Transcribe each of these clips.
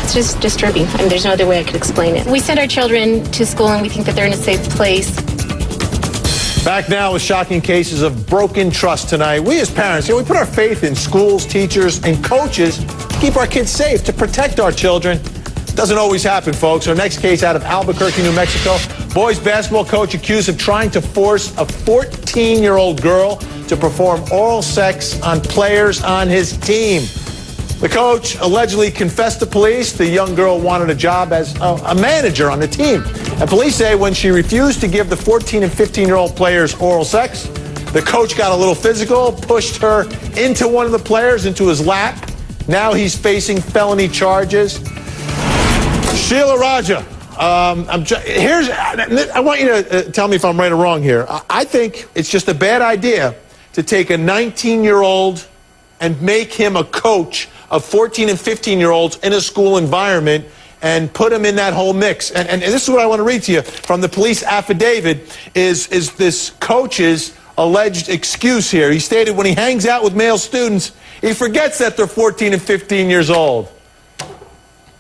It's just disturbing. I mean, there's no other way I could explain it. We send our children to school and we think that they're in a safe place. Back now with shocking cases of broken trust tonight. We as parents, we put our faith in schools, teachers, and coaches to keep our kids safe, to protect our children. Doesn't always happen, folks. Our next case out of Albuquerque, New Mexico. Boys basketball coach accused of trying to force a 14-year-old girl to perform oral sex on players on his team. The coach allegedly confessed to police the young girl wanted a job as a manager on the team. And police say when she refused to give the 14 and 15-year-old players oral sex, the coach got a little physical, pushed her into one of the players, into his lap. Now he's facing felony charges. Sheila Raja, I want you to tell me if I'm right or wrong here. I think it's just a bad idea to take a 19-year-old and make him a coach of 14 and 15-year-olds in a school environment and put him in that whole mix. And this is what I want to read to you from the police affidavit is this coach's alleged excuse here. He stated when he hangs out with male students, he forgets that they're 14 and 15 years old.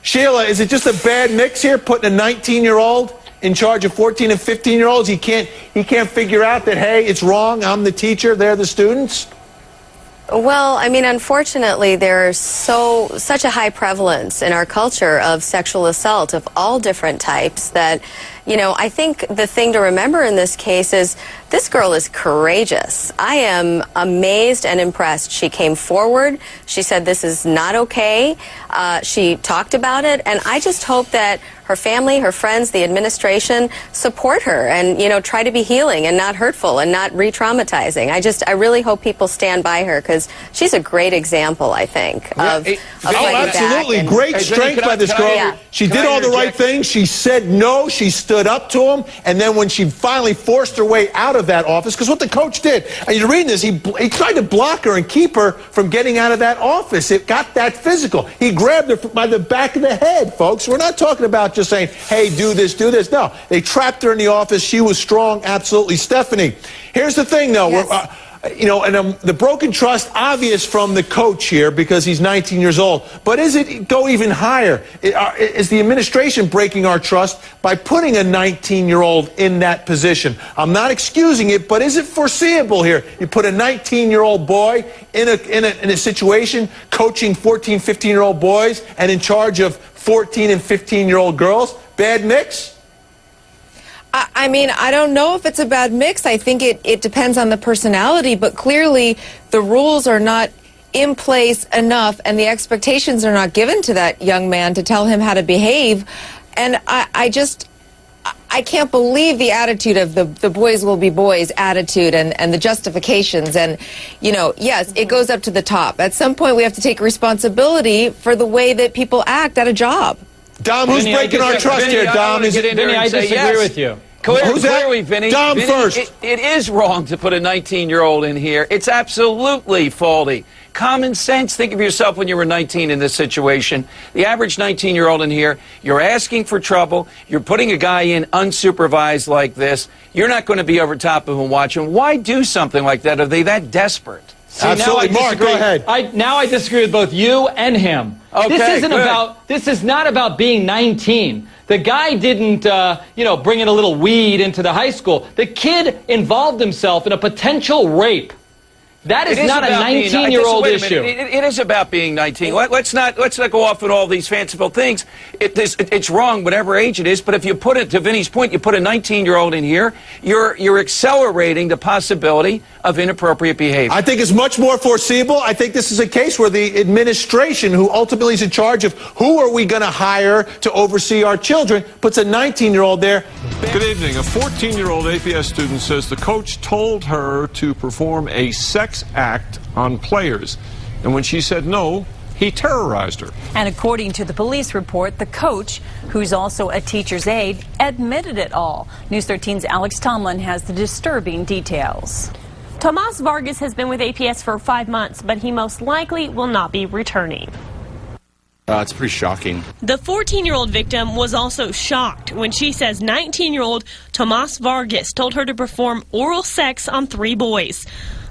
Sheila, is it just a bad mix here, putting a 19-year-old in charge of 14 and 15-year-olds? He can't figure out that, hey, it's wrong, I'm the teacher, they're the students? Well, I mean, unfortunately, there's such a high prevalence in our culture of sexual assault of all different types that, I think the thing to remember in this case is this girl is courageous. I am amazed and impressed. She came forward. She said this is not okay. She talked about it, and I just hope that her family, her friends, the administration support her and, try to be healing and not hurtful and not re-traumatizing. I really hope people stand by her because she's a great example, I think, of absolutely. Great strength by this girl. Yeah. She did all the right things. She said no. She stood up to him. And then when she finally forced her way out of that office, because what the coach did, and you're reading this, he tried to block her and keep her from getting out of that office. It got that physical. He grabbed her by the back of the head, folks. We're not talking about just saying, hey, do this, do this. No, they trapped her in the office. She was strong, absolutely. Stephanie, here's the thing, though. Yes. The broken trust, obvious from the coach here because he's 19 years old. But is it go even higher? Is the administration breaking our trust by putting a 19-year-old in that position? I'm not excusing it, but is it foreseeable here? You put a 19-year-old boy in a situation coaching 14, 15-year-old boys and in charge of 14 and 15-year-old girls? Bad mix? I mean, I don't know if it's a bad mix. I think it depends on the personality, but clearly the rules are not in place enough and the expectations are not given to that young man to tell him how to behave. And I can't believe the attitude of the boys will be boys attitude and the justifications. And, yes, it goes up to the top. At some point we have to take responsibility for the way that people act at a job. Dom, who's breaking our trust here, Dom? Vinny, I disagree with you. Clearly, Vinny. Dom Vinny, first. It is wrong to put a 19-year-old in here. It's absolutely faulty. Common sense. Think of yourself when you were 19 in this situation. The average 19-year-old in here, you're asking for trouble. You're putting a guy in unsupervised like this. You're not going to be over top of him watching. Why do something like that? Are they that desperate? See, absolutely. Mark, go ahead. Now I disagree with both you and him. Okay, this is not about being 19. The guy didn't, bring in a little weed into the high school. The kid involved himself in a potential rape. That is not a 19-year-old issue. It is about being 19. Let's not go off on all these fanciful things. It's wrong, whatever age it is. But if you put it, to Vinny's point, you put a 19-year-old in here, you're accelerating the possibility of inappropriate behavior. I think it's much more foreseeable. I think this is a case where the administration, who ultimately is in charge of who are we going to hire to oversee our children, puts a 19-year-old there. Good evening. A 14-year-old APS student says the coach told her to perform a sex act on players. And when she said no, he terrorized her. And according to the police report, the coach, who's also a teacher's aide, admitted it all. News 13's Alex Tomlin has the disturbing details. Tomas Vargas has been with APS for 5 months, but he most likely will not be returning. It's pretty shocking. The 14-year-old victim was also shocked when she says 19-year-old Tomas Vargas told her to perform oral sex on 3 boys.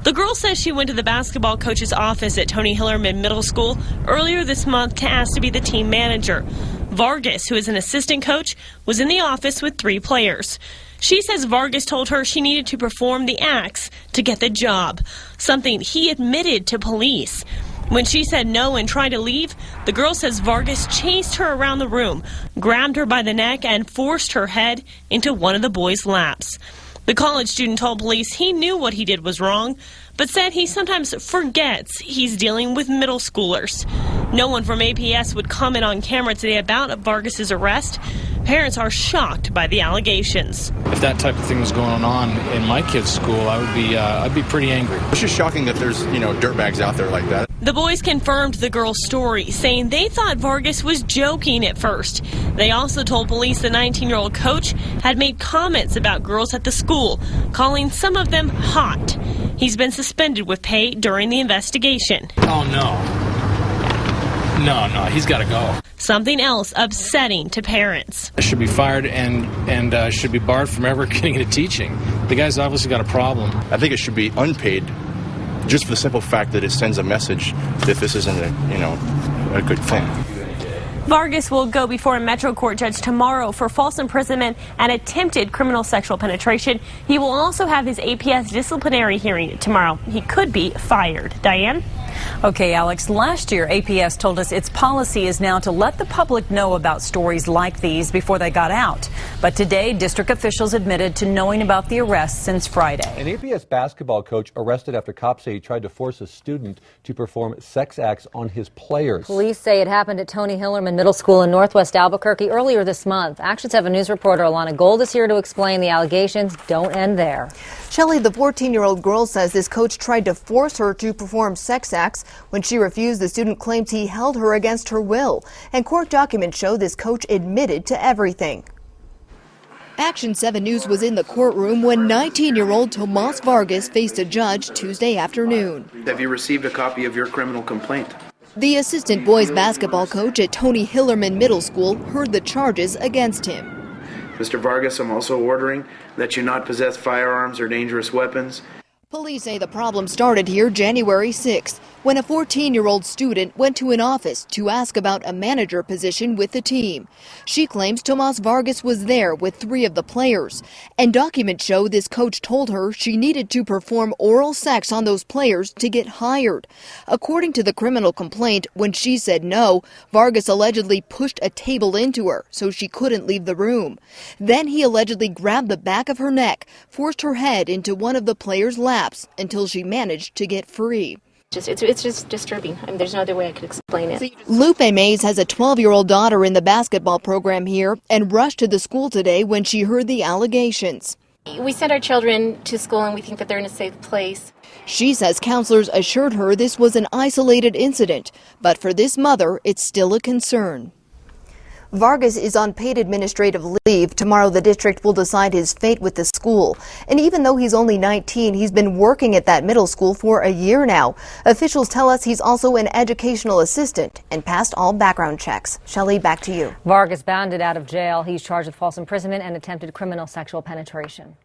The girl says she went to the basketball coach's office at Tony Hillerman Middle School earlier this month to ask to be the team manager. Vargas, who is an assistant coach, was in the office with 3 players. She says Vargas told her she needed to perform the acts to get the job, something he admitted to police. When she said no and tried to leave, the girl says Vargas chased her around the room, grabbed her by the neck, and forced her head into one of the boys' laps. The college student told police he knew what he did was wrong, but said he sometimes forgets he's dealing with middle schoolers. No one from APS would comment on camera today about Vargas's arrest. Parents are shocked by the allegations. If that type of thing was going on in my kid's school, I'd be pretty angry. It's just shocking that there's, dirtbags out there like that. The boys confirmed the girl's story, saying they thought Vargas was joking at first. They also told police the 19-year-old coach had made comments about girls at the school, calling some of them hot. He's been suspended with pay during the investigation. Oh, no. No, he's got to go. Something else upsetting to parents. Should be fired and should be barred from ever getting into teaching. The guy's obviously got a problem. I think it should be unpaid, just for the simple fact that it sends a message that this isn't a good thing. Vargas will go before a Metro Court judge tomorrow for false imprisonment and attempted criminal sexual penetration. He will also have his APS disciplinary hearing tomorrow. He could be fired. Diane? Okay, Alex, last year APS told us its policy is now to let the public know about stories like these before they got out. But today, district officials admitted to knowing about the arrest since Friday. An APS basketball coach arrested after cops say he tried to force a student to perform sex acts on his players. Police say it happened at Tony Hillerman Middle School in Northwest Albuquerque earlier this month. Action 7 News reporter Alana Gold is here to explain the allegations don't end there. Shelley, the 14-year-old girl says this coach tried to force her to perform sex acts. When she refused, the student claims he held her against her will. And court documents show this coach admitted to everything. Action 7 News was in the courtroom when 19-year-old Tomas Vargas faced a judge Tuesday afternoon. Have you received a copy of your criminal complaint? The assistant boys basketball coach at Tony Hillerman Middle School heard the charges against him. Mr. Vargas, I'm also ordering that you not possess firearms or dangerous weapons. Police say the problem started here January 6th when a 14-year-old student went to an office to ask about a manager position with the team. She claims Tomas Vargas was there with 3 of the players, and documents show this coach told her she needed to perform oral sex on those players to get hired. According to the criminal complaint, when she said no, Vargas allegedly pushed a table into her so she couldn't leave the room. Then he allegedly grabbed the back of her neck, forced her head into one of the players' laps until she managed to get free. It's just disturbing. I mean, there's no other way I could explain it. Lupe Mays has a 12-year-old daughter in the basketball program here and rushed to the school today when she heard the allegations. We send our children to school and we think that they're in a safe place. She says counselors assured her this was an isolated incident, but for this mother, it's still a concern. Vargas is on paid administrative leave. Tomorrow the district will decide his fate with the school. And even though he's only 19, he's been working at that middle school for a year now. Officials tell us he's also an educational assistant and passed all background checks. Shelley, back to you. Vargas bounded out of jail. He's charged with false imprisonment and attempted criminal sexual penetration.